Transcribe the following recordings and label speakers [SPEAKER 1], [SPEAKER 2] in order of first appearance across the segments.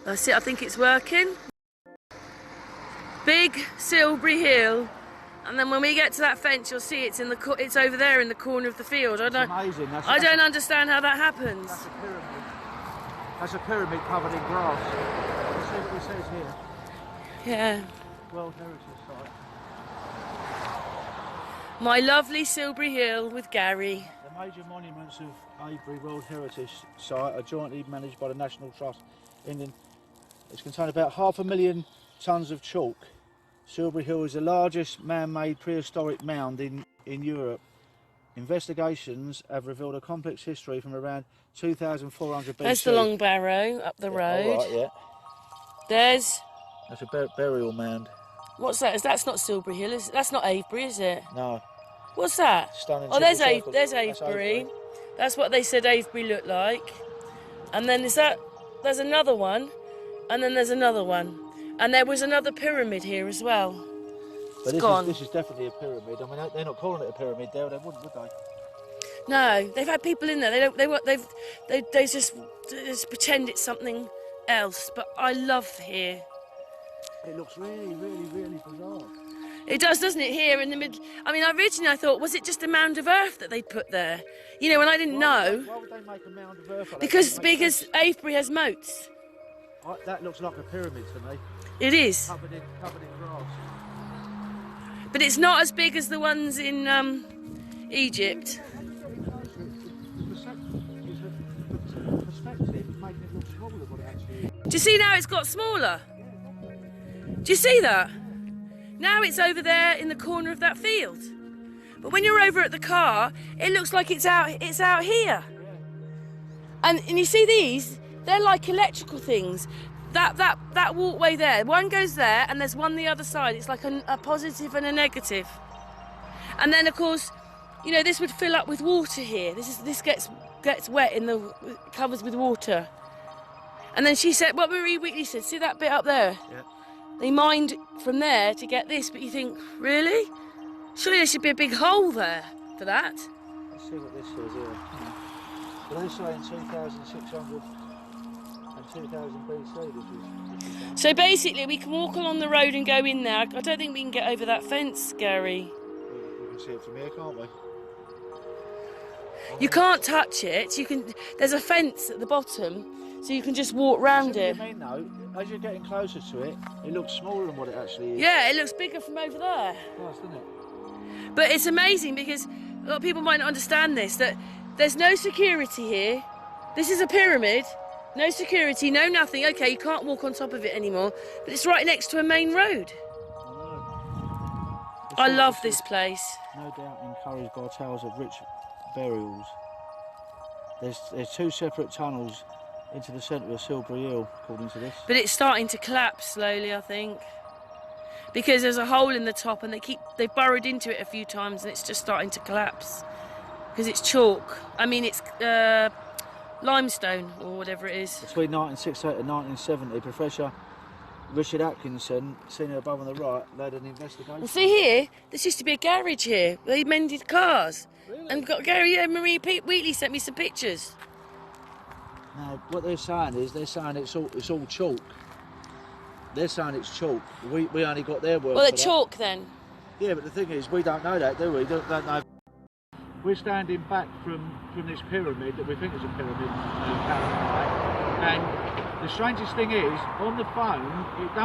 [SPEAKER 1] That's it, I think it's working. Big Silbury Hill. And then when we get to that fence, you'll see it's it's over there in the corner of the field. I don't understand how that happens.
[SPEAKER 2] That's a pyramid. That's a pyramid covered in grass. You see what it says here?
[SPEAKER 1] Yeah.
[SPEAKER 2] World Heritage Site.
[SPEAKER 1] My lovely Silbury Hill with Gary.
[SPEAKER 2] The major monuments of Avebury World Heritage Site are jointly managed by the National Trust. It's contained about 500,000 tonnes of chalk. Silbury Hill is the largest man-made prehistoric mound in Europe. Investigations have revealed a complex history from around 2,400 BC.
[SPEAKER 1] There's the long barrow up the road.
[SPEAKER 2] Oh, right, yeah.
[SPEAKER 1] That's
[SPEAKER 2] a burial mound.
[SPEAKER 1] What's that? That's not Silbury Hill. That's not Avebury, is it?
[SPEAKER 2] No.
[SPEAKER 1] What's that?
[SPEAKER 2] Oh,
[SPEAKER 1] there's Avebury. That's what they said Avebury looked like. And then there's another one, and then there's another one. And there was another pyramid here as well.
[SPEAKER 2] But this is definitely a pyramid. I mean, they're not calling it a pyramid there, they wouldn't, would they?
[SPEAKER 1] No, they've had people in there. They just pretend it's something else. But I love here.
[SPEAKER 2] It looks really, really, really bizarre.
[SPEAKER 1] It does, doesn't it? Here in the middle. I mean, originally I thought, was it just a mound of earth that they'd put there? You know, and I didn't know.
[SPEAKER 2] Why would they make a mound of earth? Like
[SPEAKER 1] because Avebury has moats.
[SPEAKER 2] That looks like a pyramid to me.
[SPEAKER 1] It is.
[SPEAKER 2] Covered in grass.
[SPEAKER 1] But it's not as big as the ones in Egypt. Do you see now it's got smaller? Do you see that? Now it's over there in the corner of that field. But when you're over at the car, it looks like it's out here. And you see these? They're like electrical things. That walkway there, one goes there and there's one the other side. It's like a positive and a negative. And then of course, you know, this would fill up with water here. This gets wet covers with water. And then she said, what Marie Wheatley said, see that bit up there?
[SPEAKER 2] Yeah.
[SPEAKER 1] They mined from there to get this, but you think, really? Surely there should be a big hole there for that.
[SPEAKER 2] Let's see what this says here. But they say in 2,600 and 2000 BC this was.
[SPEAKER 1] So basically we can walk along the road and go in there. I don't think we can get over that fence, Gary.
[SPEAKER 2] We can see it from here, can't we?
[SPEAKER 1] You can't touch it. There's a fence at the bottom, so you can just walk round it.
[SPEAKER 2] What I mean though, as you're getting closer to it, it looks smaller than what it actually is.
[SPEAKER 1] Yeah, it looks bigger from over there.
[SPEAKER 2] Nice, doesn't it?
[SPEAKER 1] But it's amazing because a lot of people might not understand this, that there's no security here. This is a pyramid. No security, no nothing. Okay, you can't walk on top of it anymore, but it's right next to a main road. I love this place.
[SPEAKER 2] No doubt encouraged by tales of rich burials. There's two separate tunnels into the centre of Silbury Hill, according to this.
[SPEAKER 1] But it's starting to collapse slowly, I think, because there's a hole in the top, and they've burrowed into it a few times, and it's just starting to collapse because it's chalk. I mean, it's limestone or whatever it is.
[SPEAKER 2] Between 1968 and 1970, Professor Richard Atkinson, seen above on the right, led an investigation.
[SPEAKER 1] Well, see here, there used to be a garage here. They mended cars.
[SPEAKER 2] Really?
[SPEAKER 1] And Marie Wheatley sent me some pictures.
[SPEAKER 2] Now, what they're saying is, it's all chalk. They're saying it's chalk. We only got their word.
[SPEAKER 1] Well,
[SPEAKER 2] for
[SPEAKER 1] they're chalk then.
[SPEAKER 2] Yeah, but the thing is, we don't know that, do we? Don't know. We're standing back from this pyramid that we think is a pyramid, and the strangest thing is, on the phone, it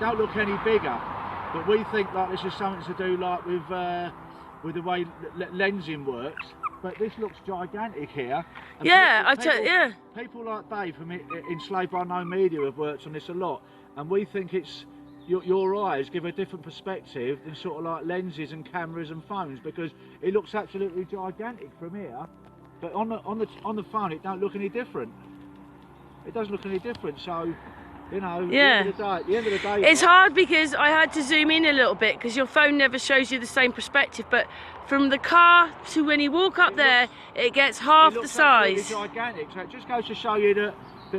[SPEAKER 2] don't look any bigger, but we think like this is something to do like with the way lensing works. But this looks gigantic here. And
[SPEAKER 1] yeah,
[SPEAKER 2] people like Dave from Enslaved by No Media have worked on this a lot, and we think it's your eyes give a different perspective than sort of like lenses and cameras and phones, because it looks absolutely gigantic from here, but on the phone it don't look any different. It doesn't look any different. So, you know,
[SPEAKER 1] yeah.
[SPEAKER 2] at the end of the day,
[SPEAKER 1] it's hard because I had to zoom in a little bit because your phone never shows you the same perspective, but from the car to when you walk up there, it gets half the size.
[SPEAKER 2] It's gigantic. So it just goes to show you that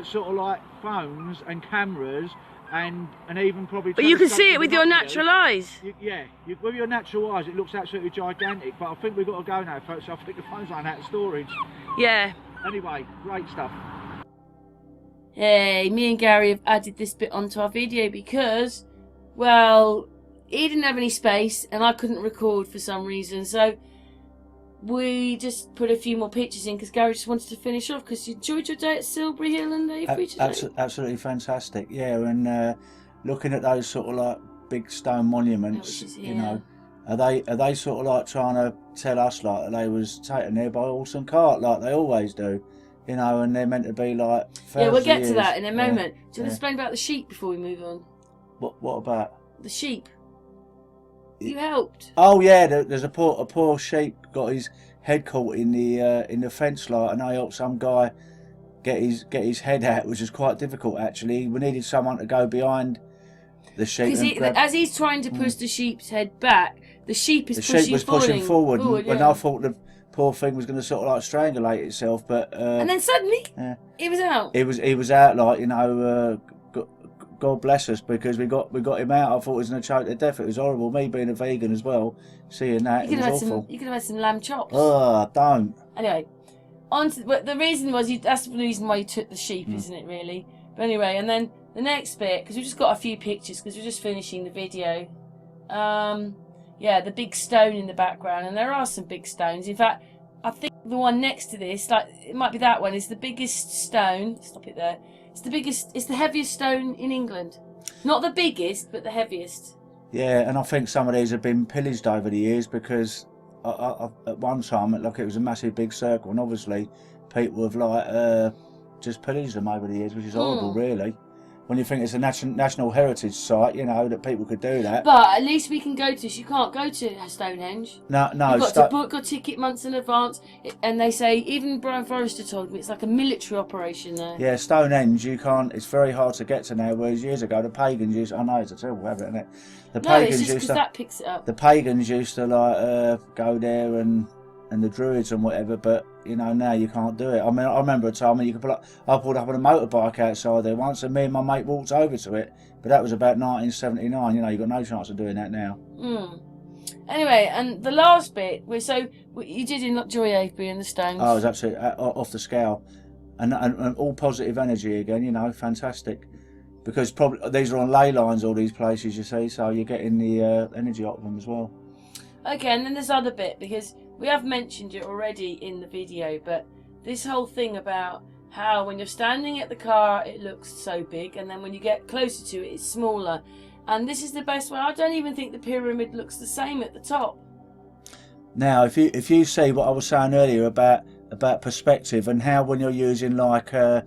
[SPEAKER 2] sort of like phones and cameras and even probably.
[SPEAKER 1] But you can see it with your natural eyes.
[SPEAKER 2] With your natural eyes, it looks absolutely gigantic. But I think we've got to go now, folks. I think the phone's running out of storage.
[SPEAKER 1] Yeah.
[SPEAKER 2] Anyway, great stuff.
[SPEAKER 1] Hey, me and Gary have added this bit onto our video because, well, he didn't have any space and I couldn't record for some reason, so we just put a few more pictures in because Gary just wanted to finish off. Because you enjoyed your day at Silbury Hill and Avebury today?
[SPEAKER 2] Absolutely fantastic, yeah. And looking at those sort of like big stone monuments, you know, are they sort of like trying to tell us like that they was taken there by horse and cart like they always do, you know, and they're meant to be like
[SPEAKER 1] yeah, we'll get to
[SPEAKER 2] years.
[SPEAKER 1] that in a moment. Do you want to
[SPEAKER 2] Yeah.
[SPEAKER 1] explain about the sheep before we move on?
[SPEAKER 2] What about
[SPEAKER 1] The sheep. You helped.
[SPEAKER 2] Oh yeah, there's a poor sheep got his head caught in the fence like, and I helped some guy get his head out, which was quite difficult actually. We needed someone to go behind the sheep.
[SPEAKER 1] Because as he's trying to push the sheep's head back, the sheep is
[SPEAKER 2] pushing forward,
[SPEAKER 1] yeah.
[SPEAKER 2] and I thought the poor thing was going to sort of like strangulate itself, but
[SPEAKER 1] and then suddenly it was out.
[SPEAKER 2] He was out, like, you know. God bless us, because we got him out. I thought he was going to choke to death. It was horrible. Me being a vegan as well, seeing that, it was awful.
[SPEAKER 1] You could have had some lamb chops.
[SPEAKER 2] Oh, don't.
[SPEAKER 1] Anyway, but the reason was that's the reason why you took the sheep, isn't it? Really. But anyway, and then the next bit, because we just got a few pictures because we're just finishing the video. Yeah, the big stone in the background, and there are some big stones. In fact, I think the one next to this, like it might be that one, is the biggest stone. Stop it there. It's the biggest. It's the heaviest stone in England. Not the biggest, but the heaviest.
[SPEAKER 2] Yeah, and I think some of these have been pillaged over the years, because at one time it was a massive big circle, and obviously people have like just pillaged them over the years, which is horrible, really. When you think it's a national heritage site, you know, that people could do that.
[SPEAKER 1] But at least we can go to this. You can't go to Stonehenge.
[SPEAKER 2] No.
[SPEAKER 1] You've got to book a ticket months in advance. And they say, even Brian Forrester told me, it's like a military operation there.
[SPEAKER 2] Yeah, Stonehenge, you can't. It's very hard to get to now. Whereas years ago, the pagans used. I know it's a terrible habit, isn't it? The pagans
[SPEAKER 1] it's just because that picks it up.
[SPEAKER 2] The pagans used to like go there, and the druids and whatever, but you know, now you can't do it. I mean, I remember a time when you could I pulled up on a motorbike outside there once, and me and my mate walked over to it, but that was about 1979. You know, you've got no chance of doing that now.
[SPEAKER 1] Anyway, and the last bit, you did enjoy Avebury and the stones.
[SPEAKER 2] Oh, it was absolutely off the scale, and all positive energy again. You know, fantastic, because probably these are on ley lines, all these places, you see, so you're getting the energy out of them as well.
[SPEAKER 1] Okay, and then this other bit, because we have mentioned it already in the video, but this whole thing about how when you're standing at the car it looks so big, and then when you get closer to it it's smaller. And this is the best way. I don't even think the pyramid looks the same at the top. Now,
[SPEAKER 2] if you see what I was saying earlier about perspective, and how when you're using like a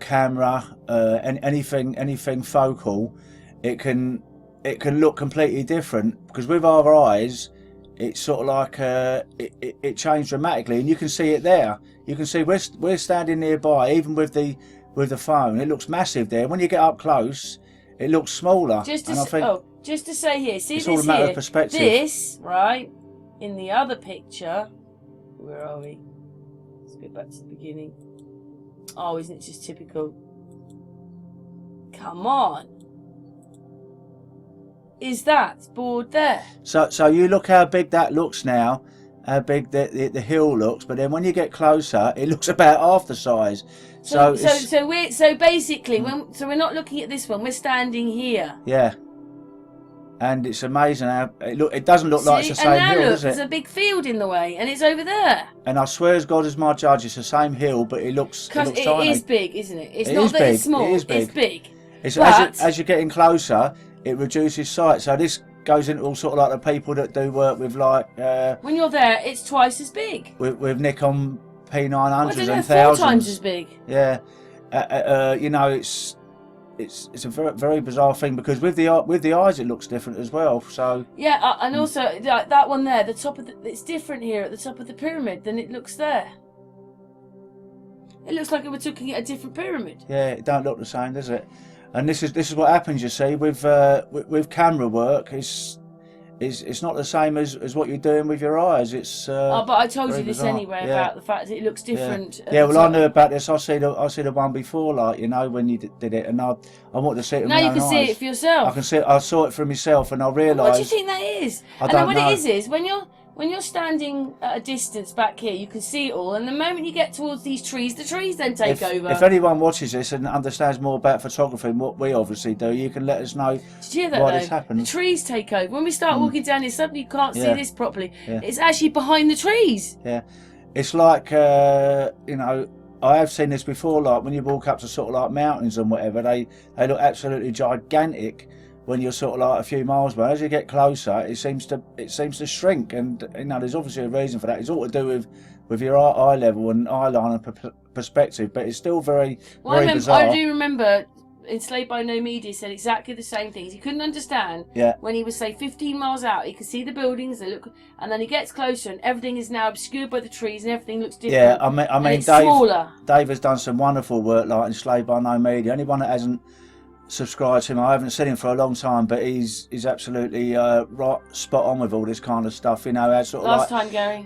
[SPEAKER 2] camera, and anything focal, it can look completely different, because with our eyes it's sort of like it changed dramatically, and you can see it there. You can see we're standing nearby, even with the phone. It looks massive there. When you get up close, it looks smaller.
[SPEAKER 1] Just to say here, see
[SPEAKER 2] it's
[SPEAKER 1] this
[SPEAKER 2] all a matter
[SPEAKER 1] here?
[SPEAKER 2] Of perspective.
[SPEAKER 1] This, right, in the other picture, where are we? Let's go back to the beginning. Oh, isn't it just typical? Come on. Is that board there?
[SPEAKER 2] So you look how big that looks now, how big the hill looks, but then when you get closer, it looks about half the size. So
[SPEAKER 1] basically, we're not looking at this one. We're standing here.
[SPEAKER 2] Yeah. And it's amazing how it doesn't look like it's the same hill, does it?
[SPEAKER 1] There's a big field in the way, and it's over there.
[SPEAKER 2] And I swear as God is my judge, it's the same hill, but it looks tiny.
[SPEAKER 1] Because it is big, isn't it? It's not that it's small.
[SPEAKER 2] It is big.
[SPEAKER 1] It's big.
[SPEAKER 2] As you're getting closer, it reduces sight. So this goes into all sort of like the people that do work with like.
[SPEAKER 1] When you're there, it's twice as big.
[SPEAKER 2] With Nikon P900s and
[SPEAKER 1] 4 times as big.
[SPEAKER 2] Yeah, you know, it's a very, very bizarre thing, because with the eyes it looks different as well. So
[SPEAKER 1] yeah, and also that one there, the top of it's different here at the top of the pyramid than it looks there. It looks like we're looking at a different pyramid.
[SPEAKER 2] Yeah, it don't look the same, does it? And this is what happens, you see, with camera work. It's not the same as what you're doing with your eyes. It's
[SPEAKER 1] but I told you this
[SPEAKER 2] bizarre.
[SPEAKER 1] anyway about the fact that it looks different.
[SPEAKER 2] Yeah, well, I knew about this. I see the one before, like, you know, when you did it, and I wanted to see it with my own eyes.
[SPEAKER 1] Now you can see it for yourself.
[SPEAKER 2] I saw it for myself, and I realised.
[SPEAKER 1] What do you think that is?
[SPEAKER 2] I don't know.
[SPEAKER 1] What it is when when you're standing at a distance back here, you can see it all, and the moment you get towards these trees, the trees then take over.
[SPEAKER 2] If anyone watches this and understands more about photography and what we obviously do, you can let us know.
[SPEAKER 1] Did you hear that,
[SPEAKER 2] why
[SPEAKER 1] though?
[SPEAKER 2] this happened.
[SPEAKER 1] The trees take over. When we start walking down here, suddenly you can't see this properly.
[SPEAKER 2] Yeah.
[SPEAKER 1] It's actually behind the trees.
[SPEAKER 2] Yeah, it's like you know, I have seen this before. Like when you walk up to sort of like mountains and whatever, they look absolutely gigantic when you're sort of like a few miles away. As you get closer, it seems to shrink, and you know, there's obviously a reason for that. It's all to do with your eye level and eye line and perspective, but it's still very bizarre.
[SPEAKER 1] I do remember Enslaved by No Media said exactly the same things. He couldn't understand when he was, say, 15 miles out, he could see the buildings, they look, and then he gets closer and everything is now obscured by the trees and everything looks different.
[SPEAKER 2] Yeah, I mean
[SPEAKER 1] Dave
[SPEAKER 2] has done some wonderful work, like Enslaved by No Media. Anyone that hasn't subscribed to him, I haven't seen him for a long time, but he's absolutely right spot on with all this kind of stuff. You know, how sort of
[SPEAKER 1] last time, Gary,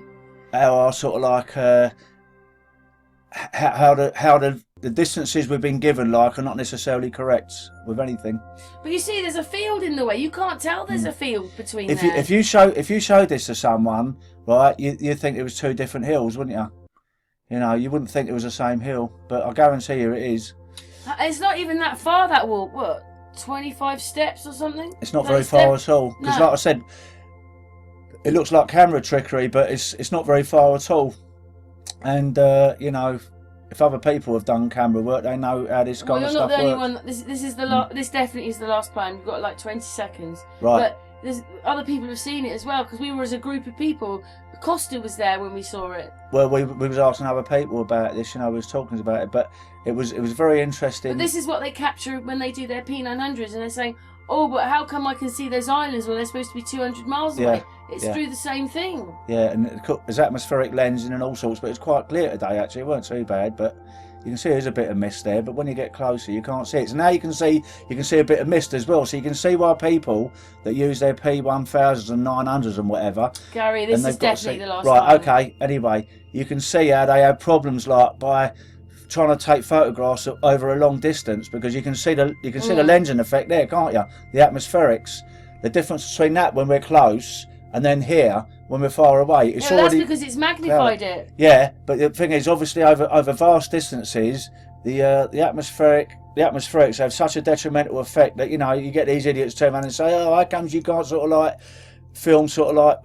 [SPEAKER 2] how I sort of like how the distances we've been given like are not necessarily correct with anything.
[SPEAKER 1] But you see, there's a field in the way. You can't tell there's a field between there.
[SPEAKER 2] If you showed this to someone, right, you'd think it was two different hills, wouldn't you? You know, you wouldn't think it was the same hill, but I guarantee you it is.
[SPEAKER 1] It's not even that far, that walk. What, 25 steps or something?
[SPEAKER 2] It's not very far at all. Because like I said, it looks like camera trickery, but it's not very far at all. And you know, if other people have done camera work, they know how this kind of stuff works.
[SPEAKER 1] You're not the only one. This is the this definitely is the last plan. You've got like 20 seconds.
[SPEAKER 2] Right.
[SPEAKER 1] But there's other people have seen it as well, because we were as a group of people. Costa was there when we saw it.
[SPEAKER 2] Well, we was asking other people about this, you know, we was talking about it, but it was very interesting.
[SPEAKER 1] But this is what they capture when they do their P900s, and they're saying, oh, but how come I can see those islands when they're supposed to be 200 miles away? It's through the same thing. Yeah, and there's atmospheric lensing and all sorts, but it's quite clear today actually. It weren't too bad, but you can see there's a bit of mist there, but when you get closer you can't see it. So now you can see a bit of mist as well, so you can see why people that use their P1000s and 900s and whatever. Gary, this is definitely the last
[SPEAKER 2] right,
[SPEAKER 1] time.
[SPEAKER 2] okay, anyway, you can see how they have problems like by trying to take photographs over a long distance, because you can see the lensing effect there, can't you? The atmospherics, the difference between that when we're close and then here when we're far away. It's already,
[SPEAKER 1] that's because it's magnified it.
[SPEAKER 2] Yeah, but the thing is, obviously over vast distances, the atmospherics have such a detrimental effect that, you know, you get these idiots turn around and say, oh, how comes you can't sort of like film sort of like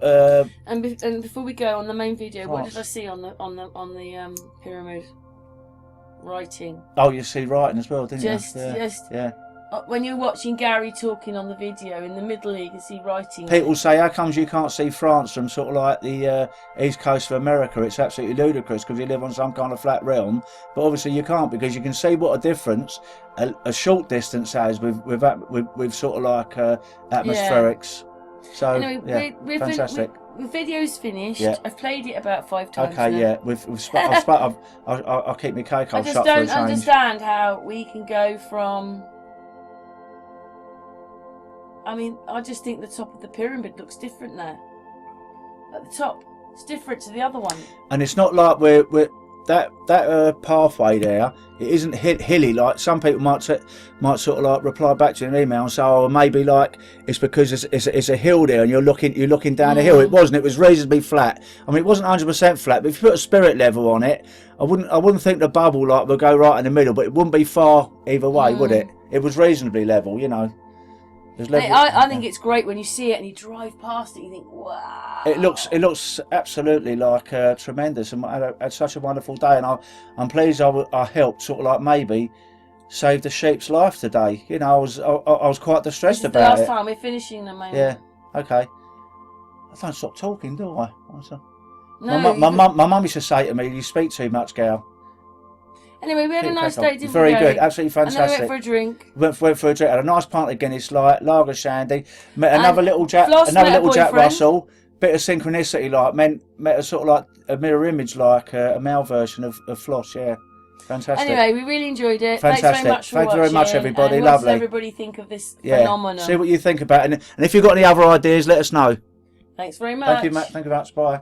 [SPEAKER 1] and before we go on the main video, what did I see on the pyramid? Writing.
[SPEAKER 2] Oh, you see writing as well, didn't you?
[SPEAKER 1] When you're watching Gary talking on the video, in the middle you can see writing.
[SPEAKER 2] People say, how comes you can't see France from sort of like the east coast of America? It's absolutely ludicrous because you live on some kind of flat realm. But obviously you can't, because you can see what a difference a short distance has with sort of like atmospherics. So
[SPEAKER 1] anyway, we're
[SPEAKER 2] fantastic.
[SPEAKER 1] The video's finished.
[SPEAKER 2] Yeah.
[SPEAKER 1] I've played it about 5 times.
[SPEAKER 2] Okay,
[SPEAKER 1] now.
[SPEAKER 2] yeah. I'll keep my cake hole shut for a change.
[SPEAKER 1] I just don't understand how we can go from. I mean, I just think the top of the pyramid looks different there. At the top, it's different to the other one.
[SPEAKER 2] And it's not like we're that pathway there. It isn't hilly like some people might sort of like reply back to an email and say, oh, maybe like it's because it's a hill there and you're looking down a hill. It wasn't. It was reasonably flat. I mean, it wasn't 100% flat, but if you put a spirit level on it, I wouldn't think the bubble like would go right in the middle, but it wouldn't be far either way, would it? It was reasonably level, you know.
[SPEAKER 1] I think it's great when you see it and you drive past it. You think, wow!
[SPEAKER 2] It looks absolutely like tremendous, and I had such a wonderful day. And I'm pleased I helped sort of like maybe save the sheep's life today. You know, I was quite distressed about it.
[SPEAKER 1] This is the last time we're finishing the main.
[SPEAKER 2] Yeah. Okay. I don't stop talking, do I?
[SPEAKER 1] No.
[SPEAKER 2] My mum used to say to me, "You speak too much, gal."
[SPEAKER 1] Anyway, we had a nice day, didn't we?
[SPEAKER 2] Very good, absolutely fantastic.
[SPEAKER 1] And then we went for a drink.
[SPEAKER 2] Went for a drink. Had a nice pint of Guinness Light, lager shandy. Met another little Jack Russell. Bit of synchronicity, like met a sort of like a mirror image, like a male version of Floss. Yeah, fantastic.
[SPEAKER 1] Anyway, we really enjoyed it.
[SPEAKER 2] Fantastic.
[SPEAKER 1] Thanks very much for watching.
[SPEAKER 2] Thank you very much, everybody.
[SPEAKER 1] And
[SPEAKER 2] lovely.
[SPEAKER 1] What does everybody think of this phenomenon?
[SPEAKER 2] See what you think about it, and if you've got any other ideas, let us know.
[SPEAKER 1] Thanks very much.
[SPEAKER 2] Thank you, Matt. Thank you very much. Bye.